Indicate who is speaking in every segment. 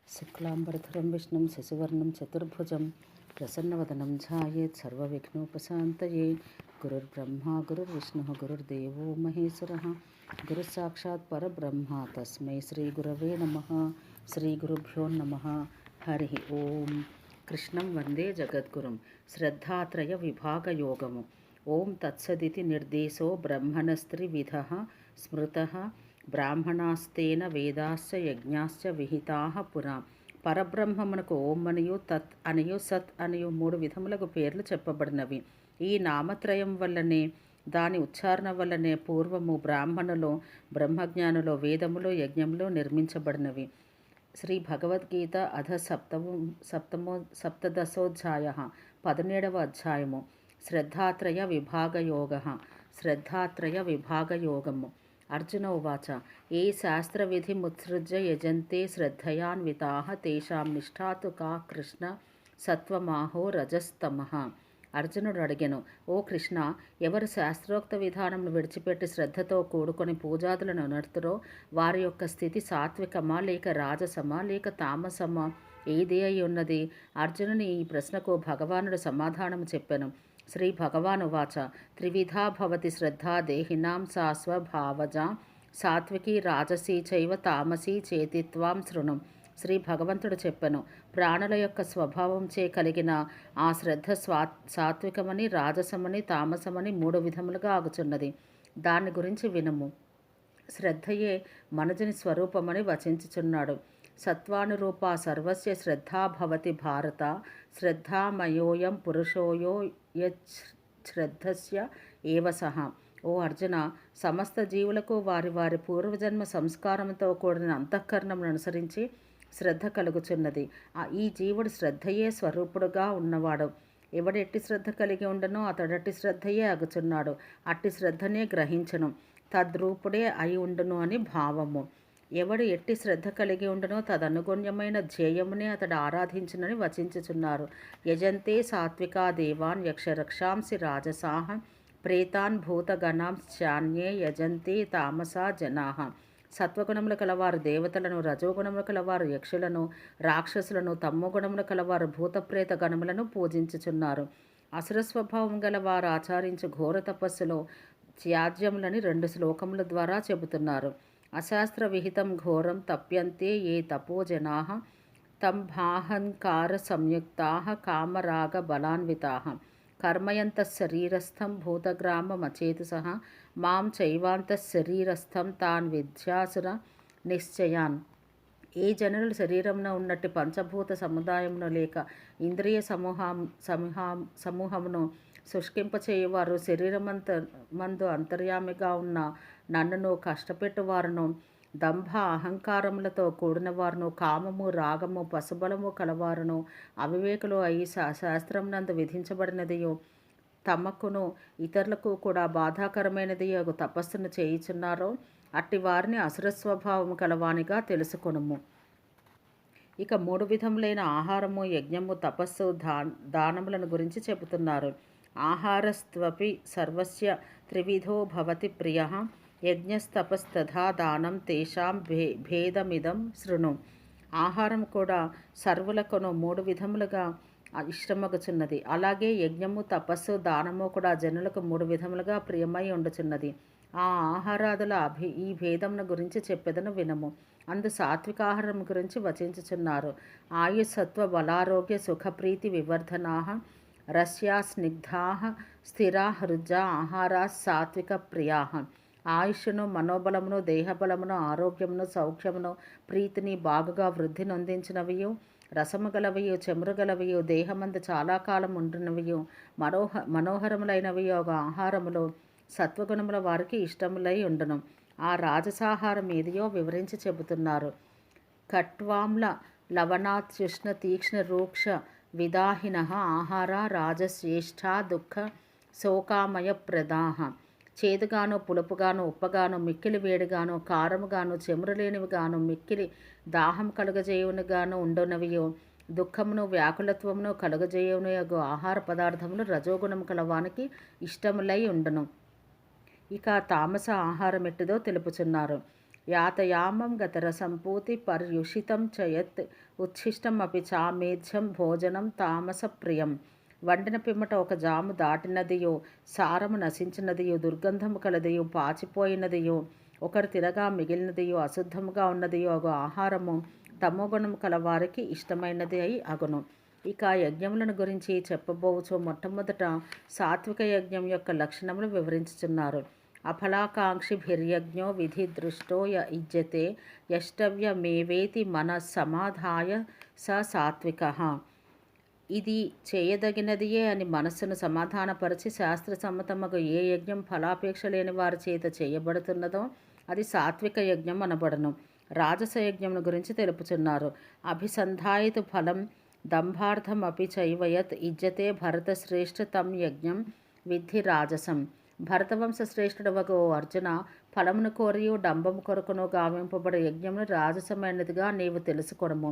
Speaker 1: शुक्लांबरधरं विष्णुं शशिवर्णं चतुर्भुजं प्रसन्नवदनं ध्यायेत् सर्वविघ्नोपशान्तये। गुरुर्ब्रह्मा गुरुर्विष्णुः गुरुर्देवो महेश्वरः गुरुसाक्षात् परब्रह्म तस्मै श्रीगुरवे नमः। श्रीगुरुभ्यो नमः। हरिः ओम्। कृष्णं वन्दे जगद्गुरुं श्रद्धात्रय विभागयोगम्। ओं तत्सदिति निर्देशो ब्रह्मणस्त्रिविधः स्मृतः ब्राह्मणास्तेन వేదాశ్చ యజ్ఞాశ్చ విహితాః పురా. పరబ్రహ్మమునకు ఓం అనియు తత్ అనియు సత్ అనియు మూడు విధములకు పేర్లు చెప్పబడినవి. ఈ నామత్రయం వల్లనే, దాని ఉచ్చారణ వల్లనే పూర్వము బ్రాహ్మణులు, బ్రహ్మజ్ఞానులు, వేదములు, యజ్ఞములు నిర్మించబడినవి. శ్రీ భగవద్గీత అధ సప్తదశోధ్యాయ 17వ అధ్యాయము. శ్రద్ధాత్రయ విభాగయోగము. అర్జున ఉవాచ ఏ శాస్త్రవిధిముత్సృజ్య యజంతే శ్రద్ధయాన్వితాః తేషాం నిష్ఠా తు కా కృష్ణ సత్వమాహో రజస్తమః. అర్జునుడు అడిగెను, ఓ కృష్ణ, ఎవరు శాస్త్రోక్త విధానంను విడిచిపెట్టి శ్రద్ధతో కూడుకొని పూజాదులను నడుతురో వారి యొక్క స్థితి సాత్వికమా లేక రాజసమా లేక తామసమా, ఏది అయి ఉన్నది? అర్జునుని ఈ ప్రశ్నకు భగవానుడు సమాధానము చెప్పెను. శ్రీ భగవానువాచ త్రివిధా భవతి శ్రద్ధా దేహినాం సా స్వభావజా సాత్వికీ రాజసీ చైవ తామసీ చేతిత్వాం శృణు. శ్రీ భగవంతుడు చెప్పెను, ప్రాణుల యొక్క స్వభావంచే కలిగిన ఆ శ్రద్ధ సాత్వికమని, రాజసమని, తామసమని మూడు విధములుగా ఆగుచున్నది. దాని గురించి వినుము. శ్రద్ధయే మనుజుని స్వరూపమని వచించుచున్నాడు. సత్వానురూపా సర్వస్య శ్రద్ధా భవతి భారత. శ్రద్ధామయోయం పురుషోయో యశ్రద్ధస్య ఏవ సహ. ఓ అర్జున, సమస్త జీవులకు వారి వారి పూర్వజన్మ సంస్కారంతో కూడిన అంతఃకరణమును అనుసరించి శ్రద్ధ కలుగుచున్నది. ఈ జీవుడు శ్రద్ధయే స్వరూపుడుగా ఉన్నవాడు. ఎవడెట్టి శ్రద్ధ కలిగి ఉండనో అతడట్టి శ్రద్ధయే అగుచున్నాడు. అట్టి శ్రద్ధనే గ్రహించను, తద్రూపుడే అయి ఉండును అని భావము. ఎవడు ఎట్టి శ్రద్ధ కలిగి ఉండనో తదనుగుణ్యమైన ధ్యేయమునే అతడు ఆరాధించునని వచించుచున్నారు. యజంతే సాత్వికా దేవాన్ యక్షరక్షాంసి రాజసాహ ప్రేతాన్ భూతగణాంశ్చాన్యే యజంతే తామసా జనాః. సత్వగుణములు కలవారు దేవతలను, రజోగుణములు కలవారు యక్షులను, రాక్షసులను, తమ్మోగుణములు కలవారు భూతప్రేత గణములను పూజించుచున్నారు. అసుర స్వభావం గల వారు ఆచరించు ఘోర తపస్సులో త్యాజ్యములని 2 శ్లోకముల ద్వారా చెబుతున్నారు. అశాస్త్ర విహితం ఘోరం తప్యంతే ఏ తపోజనాః తంభాహంకార సంయుక్తాః కామరాగ బలాన్వితాః కర్మయంతఃశరీరస్థం భూతగ్రామమచేతసః మాం చైవాంతఃశరీరస్థం తాన్ విద్యాసుర నిశ్చయాన్. ఏ జనులు శరీరమున ఉన్నట్టు పంచభూత సముదాయమును లేక ఇంద్రియ సమూహమును శుష్కింపచేయువారు, మందు అంతర్యామిగా ఉన్న నన్నును కష్టపెట్టువారును, దంభ అహంకారములతో కూడిన వారును, కామము, రాగము, పశుబలము కలవారును, అవివేకులు అయి శాస్త్రమునందు విధించబడినదియో తమకును ఇతరులకు కూడా బాధాకరమైనది తపస్సును చేయుచున్నారో అట్టి వారిని అసురస్వభావము కలవానిగా తెలుసుకొనుము. ఇక 3 విధములైన ఆహారము, యజ్ఞము, తపస్సు, దానములను గురించి చెబుతున్నారు. ఆహారస్త్వపి సర్వస్య త్రివిధో భవతి ప్రియః యజ్ఞస్తపస్తథా దానం తేషాం భేదమిదం శృణు. ఆహారం కూడా సర్వులకును 3 విధములుగా ఇష్టమగుచున్నది. అలాగే యజ్ఞము, తపస్సు, దానము కూడా జనులకు 3 విధములుగా ప్రియమై ఉండుచున్నది. ఆ ఆహారాదుల ఈ భేదమును గురించి చెప్పెదను వినము. అందు సాత్వికాహారం గురించి వచించుచున్నారు. ఆయుస్సత్వ బలారోగ్య సుఖప్రీతి వివర్ధనాః రస్యా స్నిగ్ధాః స్థిరా హృజా ఆహారా సాత్విక ప్రియాః. ఆయుష్ను, మనోబలమును, దేహబలమును, ఆరోగ్యమును, సౌఖ్యమును, ప్రీతిని బాగుగా వృద్ధి నొందించినవియు, రసము గలవియు, చెమురు గలవియు, దేహమందు చాలా కాలం ఉండినవియు, మనోహరములైనవియు ఆహారములు సత్వగుణముల వారికి ఇష్టములై ఉండును. ఆ రాజసాహారం ఏదియో వివరించి చెబుతున్నారు. కట్వాంల లవణాత్యుష్ణ తీక్ష్ణ రూక్ష విదాహినః ఆహార రాజశ్రేష్ఠా దుఃఖ శోకామయ ప్రదాః. చేదుగాను, పులుపుగాను, ఉప్పగాను, మిక్కిలి వేడిగాను, కారముగాను, చెమురు లేనివిగాను, మిక్కిలి దాహం కలుగజేయునిగాను ఉండునవియో, దుఃఖమును, వ్యాకులత్వమును కలుగజేయునయగు ఆహార పదార్థములు రజోగుణము కలవానికి ఇష్టములై ఉండును. ఇక తామస ఆహారం ఎట్టిదో తెలుపుచున్నారు. యాతయామం గతరసంపూతి పర్యుషితం చయత్ ఉచ్ఛిష్టమపి చామేధ్యం భోజనం తామసప్రియం. వండిన పిమ్మట ఒక జాము దాటినదియో, సారము నశించినదియో, దుర్గంధము కలదియో, పాచిపోయినదియో, ఒకరు తినగా మిగిలినదియో, అశుద్ధముగా ఉన్నదియో అగు ఆహారము తమోగుణము కలవారికి ఇష్టమైనది అయి అగును. ఇక యజ్ఞములను గురించి చెప్పబోవచ్చు. మొట్టమొదట సాత్విక యజ్ఞం యొక్క లక్షణములు వివరించుచున్నారు. అఫలాకాంక్షిభిర్యజ్ఞో విధి దృష్టో యుజ్యతే యష్టవ్యమేవేతి మనస్సమాధాయ స సాత్వికః. ఇది చేయదగినదియే అని మనస్సును సమాధానపరిచి శాస్త్రసమ్మతమగు ఏ యజ్ఞం ఫలాపేక్ష లేని వారి చేత చేయబడుతున్నదో అది సాత్విక యజ్ఞం అనబడును. రాజస యజ్ఞమును గురించి తెలుపుచున్నారు. అభిసంధాయితు ఫలం దంభార్థమపి చైవయత్ ఇజ్జతే భరతశ్రేష్ఠ తం యజ్ఞం విద్ధి రాజసం. భరతవంశ శ్రేష్ఠుడవగు ఓ అర్జున, ఫలమును కోరియు డంబము కొరకును గావింపబడే యజ్ఞమును రాజసమైనదిగా నీవు తెలుసుకొనుము.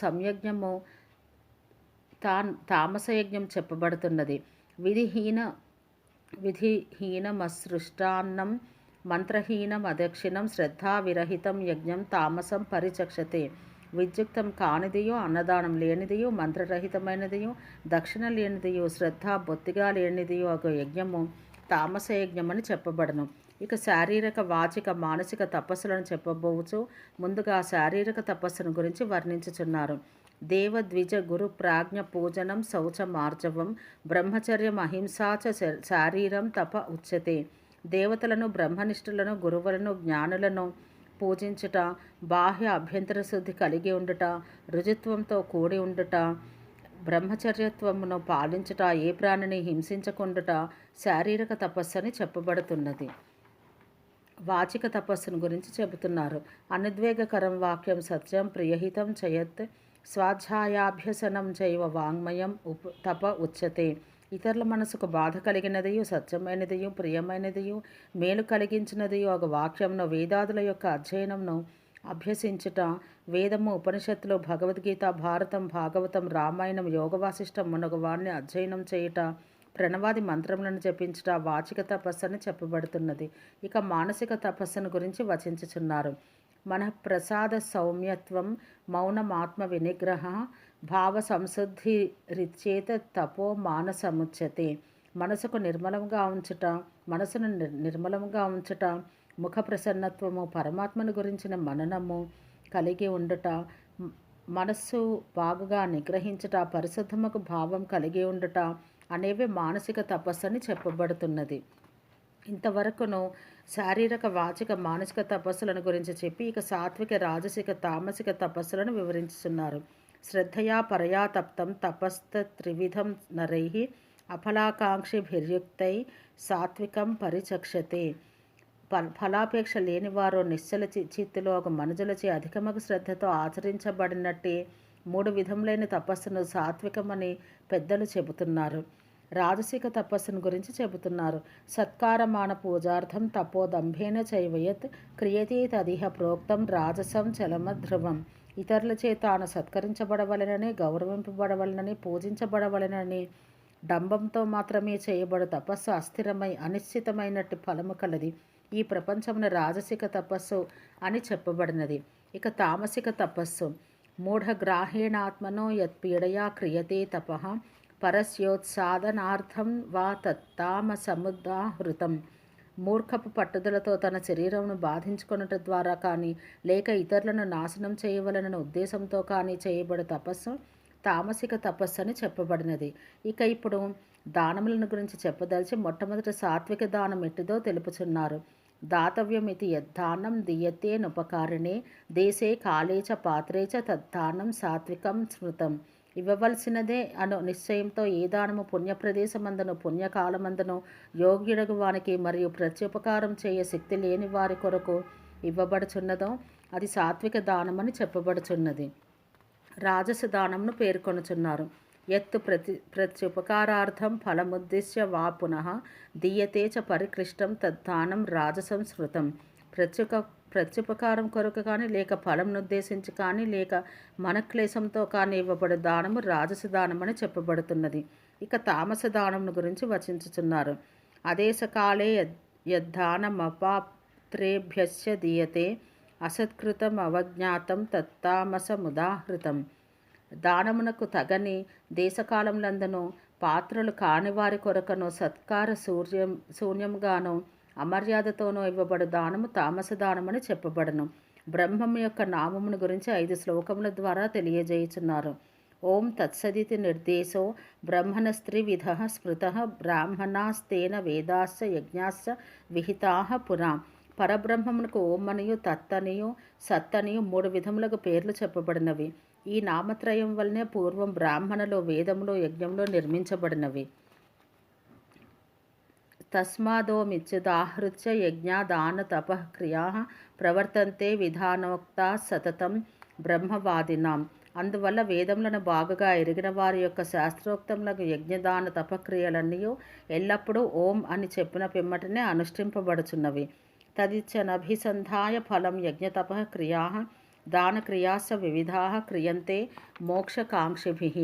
Speaker 1: సంయజ్ఞము తామసయజ్ఞం చెప్పబడుతున్నది. విధిహీనమసృష్టాన్నం మంత్రహీనం అదక్షిణం శ్రద్ధావిరహితం యజ్ఞం తామసం పరిచక్షతే. విద్యుక్తం కానిదియో, అన్నదానం లేనిదియో, మంత్రరహితమైనదియో, దక్షిణ లేనిదియో, శ్రద్ధ బొత్తిగా లేనిదియో ఒక యజ్ఞము తామస యజ్ఞమని చెప్పబడను. ఇక శారీరక, వాచిక, మానసిక తపస్సులను చెప్పబోవచ్చు. ముందుగా శారీరక తపస్సును గురించి వర్ణించుచున్నారు. దేవద్విజ గురు ప్రాజ్ఞ పూజనం శౌచమార్జవం బ్రహ్మచర్యం అహింసాచ శారీరం తప ఉచ్యతే. దేవతలను, బ్రహ్మనిష్ఠులను, గురువులను, జ్ఞానులను పూజించుట, బాహ్య అభ్యంతర శుద్ధి కలిగి ఉండుట, రుజుత్వంతో కూడి ఉండుట, బ్రహ్మచర్యత్వమును పాలించుట, ఏ ప్రాణిని హింసించకుండుట శారీరక తపస్సు అని చెప్పబడుతున్నది. వాచిక తపస్సును గురించి చెబుతున్నారు. అనుద్వేగకరం వాక్యం సత్యం ప్రియహితం చయత్ స్వాధ్యాయాభ్యసనం చైవ వాంగ్మయం తప ఉచ్యతే. ఇతరుల మనసుకు బాధ కలిగినదియు, సత్యమైనదియు, ప్రియమైనదియు, మేలు కలిగించినదియు ఒక వాక్యంను, వేదాదుల యొక్క అధ్యయనంను అభ్యసించుట, వేదము, ఉపనిషత్తులు, భగవద్గీత, భారతం, భాగవతం, రామాయణం, యోగవాసిష్టం మునగు వారిని అధ్యయనం చేయుట, ప్రణవాది మంత్రములను జపించుట వాచిక తపస్సు అని చెప్పబడుతున్నది. ఇక మానసిక తపస్సును గురించి వచించుచున్నారు. మనఃప్రసాద సౌమ్యత్వం మౌనమాత్మ వినిగ్రహ భావ సంశుద్ధి రిచ్చేత తపో మానసముచ్యతే. మనసుకు నిర్మలంగా ఉంచుట, మనసును నిర్మలంగా ఉంచుట, ముఖ ప్రసన్నత్వము, పరమాత్మను గురించిన మననము కలిగి ఉండుట, మనస్సు బాగుగా నిగ్రహించుట, పరిశుద్ధముకు భావం కలిగి ఉండుట అనేవి మానసిక తపస్సు అని చెప్పబడుతున్నది. ఇంతవరకును శారీరక, వాచిక, మానసిక తపస్సులను గురించి చెప్పి ఇక సాత్విక, రాజసిక, తామసిక తపస్సులను వివరించుతున్నారు. శ్రద్ధయా పరయా తప్తం తపస్త త్రివిధం నరై అఫలాకాంక్షిభిర్యుక్తై సాత్వికం పరిచక్షతే. ఫలాపేక్ష లేనివారు నిశ్చల చిత్తులో ఒక మనుజులచే అధికమగు శ్రద్ధతో ఆచరించబడినట్టే 3 విధములైన తపస్సును సాత్వికమని పెద్దలు చెబుతున్నారు. రాజసిక తపస్సును గురించి చెబుతున్నారు. సత్కారమాన పూజార్థం తపోదంభేన చైవయత్ క్రియతే తదిహ ప్రోక్తం రాజసం చలమధ్రువం. ఇతరులచే తాను సత్కరించబడవలనని, గౌరవింపబడవలనని, పూజించబడవలనని డంబంతో మాత్రమే చేయబడు తపస్సు అస్థిరమై అనిశ్చితమైనట్టు ఫలము కలది. ఈ ప్రపంచమున రాజసిక తపస్సు అని చెప్పబడినది. ఇక తామసిక తపస్సు మూఢగ్రాహేణాత్మనో యత్పీడయా క్రియతే తపః పరస్యోత్సాదనార్థం వా తత్తామసముదాహృతం. మూర్ఖపు పట్టుదలతో తన శరీరమును బాధించుకొనుట ద్వారా కానీ, లేక ఇతరులను నాశనం చేయవలన ఉద్దేశంతో కానీ చేయబడు తపస్సు తామసిక తపస్సు అని చెప్పబడినది. ఇక ఇప్పుడు దానములను గురించి చెప్పదలిచి మొట్టమొదటి సాత్విక దానం ఎట్టిదో తెలుపుచున్నారు. దాతవ్యమితి యద్దానం దీయతే నుపకారిణే దేశే కాళే చ పాత్రే చ తద్దానం సాత్వికం స్మృతం. ఇవ్వవలసినదే అను నిశ్చయంతో ఏ దానము పుణ్యప్రదేశమందును, పుణ్యకాలమందును యోగ్యుడగు వానికి మరియు ప్రత్యుపకారం చేయ శక్తి లేని వారి కొరకు ఇవ్వబడుచున్నదో అది సాత్విక దానమని చెప్పబడుచున్నది. రాజస దానంను పేర్కొనుచున్నారు. ఎత్తు ప్రత్యుపకారార్థం ఫలముద్దిశ్య వా పునః దీయతే చ పరిక్లిష్టం తద్దానం రాజసం శృతం. ప్రత్యుపకారం కొరకు కానీ, లేక ఫలంనుద్దేశించి కానీ, లేక మనక్లేశంతో కానీ ఇవ్వబడే దానము రాజస దానమని చెప్పబడుతున్నది. ఇక తామస దానమును గురించి వచించుచున్నారు. అదేశకాలే పుత్రేభ్యశ్చ దీయతే అసత్కృతం అవజ్ఞాతం తత్తామసముదాహృతం. దానమునకు తగని దేశకాలములందును పాత్రలు కాని వారి కొరకను సత్కార శూన్యంగాను అమర్యాదతోనూ ఇవ్వబడు దానము తామస దానమని చెప్పబడను. బ్రహ్మం యొక్క నామమును గురించి 5 శ్లోకముల ద్వారా తెలియజేయుచున్నారు. ఓం తత్సదితి నిర్దేశో బ్రహ్మణస్త్రివిధ స్మృత బ్రాహ్మణాస్తేన వేదాశ్చ యజ్ఞాశ్చ విహితాః పురా. పరబ్రహ్మమునకు ఓం అనియు తత్తనియు సత్తనియు 3 విధములకు పేర్లు చెప్పబడినవి. ఈ నామత్రయం వల్లనే పూర్వం బ్రాహ్మణులు వేదములు యజ్ఞములు నిర్మించబడినవి. తస్మాదోమిత్యుదాహృత్య యజ్ఞ దాన తపః క్రియాః ప్రవర్తంతే విధానోక్తా సతతం బ్రహ్మవాదినాం. అందువల్ల వేదములను బాగుగా ఎరిగిన వారి యొక్క శాస్త్రోక్తములకు యజ్ఞదాన తపక్రియలన్నీ ఎల్లప్పుడూ ఓం అని చెప్పిన పిమ్మటనే అనుష్ఠింపబడుచున్నవి. తదిచ్చనభిసంధాయ ఫలం యజ్ఞతపః క్రియాః దానక్రియాస వివిధాః క్రియంతే మోక్షకాంక్షిభిః.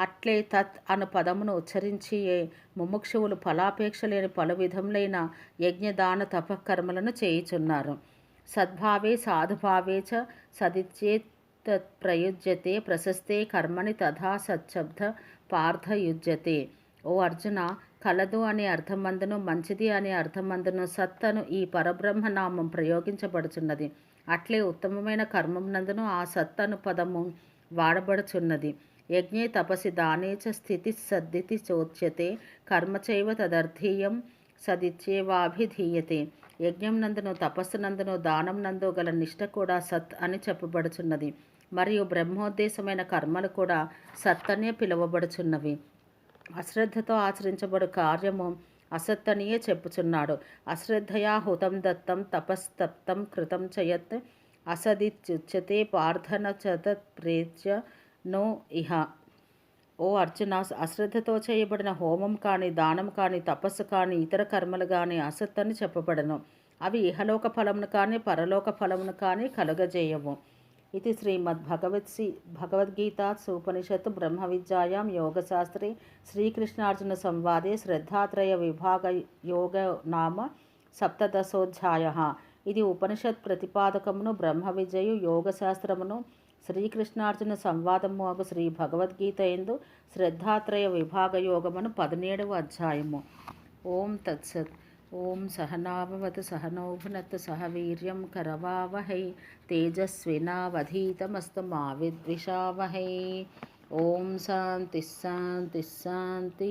Speaker 1: అట్లే తత్ అను పదమును ఉచ్చరించి ముముక్షువులు ఫలాపేక్ష లేని పలు విధములైన యజ్ఞదాన తపకర్మలను చేయుచున్నారు. సద్భావే సాధుభావే చ సదిచ్చేత్ ప్రయుజ్యతే ప్రశస్తే కర్మని తథా సచ్చబ్ద పార్థయుజ్యతే. ఓ అర్జున, కలదు అనే అర్థమందును మంచిది అనే అర్థమందును సత్ అను ఈ పరబ్రహ్మనామం ప్రయోగించబడుచున్నది. అట్లే ఉత్తమమైన కర్మమునందును ఆ సత్ అను పదము వాడబడుచున్నది. యజ్ఞే తపసి దానే చ స్థితి సద్దితి చోచ్యతే కర్మ చైవ తదర్థీయం సదిచ్చేవాభిధీయతే. యజ్ఞం నందును తపస్సునందును దానం నందు గల నిష్ట కూడా సత్ అని చెప్పబడుచున్నది. మరియు బ్రహ్మోద్దేశమైన కర్మలు కూడా సత్ అనే పిలువబడుచున్నవి. అశ్రద్ధతో ఆచరించబడు కార్యము అసత్తనియే చెప్పుచున్నాడు. అశ్రద్ధయా హుతం దత్తం తపస్తప్తం కృతం చయత్ అసదిచ్యుచ్యతే పార్థన చతత్ ప్రేత్య నో ఇహ. ఓ అర్జున, అశ్రద్ధతో చేయబడిన హోమం కానీ దానం కానీ తపస్సు కానీ ఇతర కర్మలు కానీ అసత్ అని చెప్పబడను. అవి ఇహలోక ఫలమును కానీ పరలోక ఫలమును కానీ కలుగజేయవు. ఇది శ్రీమద్భగవద్గీతాసూపనిషత్తు బ్రహ్మ విద్యాయాం యోగశాస్త్రే శ్రీకృష్ణార్జున సంవాదే శ్రద్ధాత్రయ విభాగ యోగ నామ సప్తదశోధ్యాయ. ఇది ఉపనిషత్ ప్రతిపాదకమును బ్రహ్మ విద్యయు యోగశాస్త్రమును శ్రీకృష్ణార్జున సంవాదము అగు శ్రీ భగవద్గీత యందు శ్రద్ధాత్రయ విభాగ యోగమును 17వ అధ్యాయము. ఓం తత్సత్. ఓం సహనావవతు సహనౌ భునత్తు సహ వీర్యం కరవావహై తేజస్వినావధీతమస్తు మా విద్విషావహై. ఓం శాంతి శాంతి శాంతి.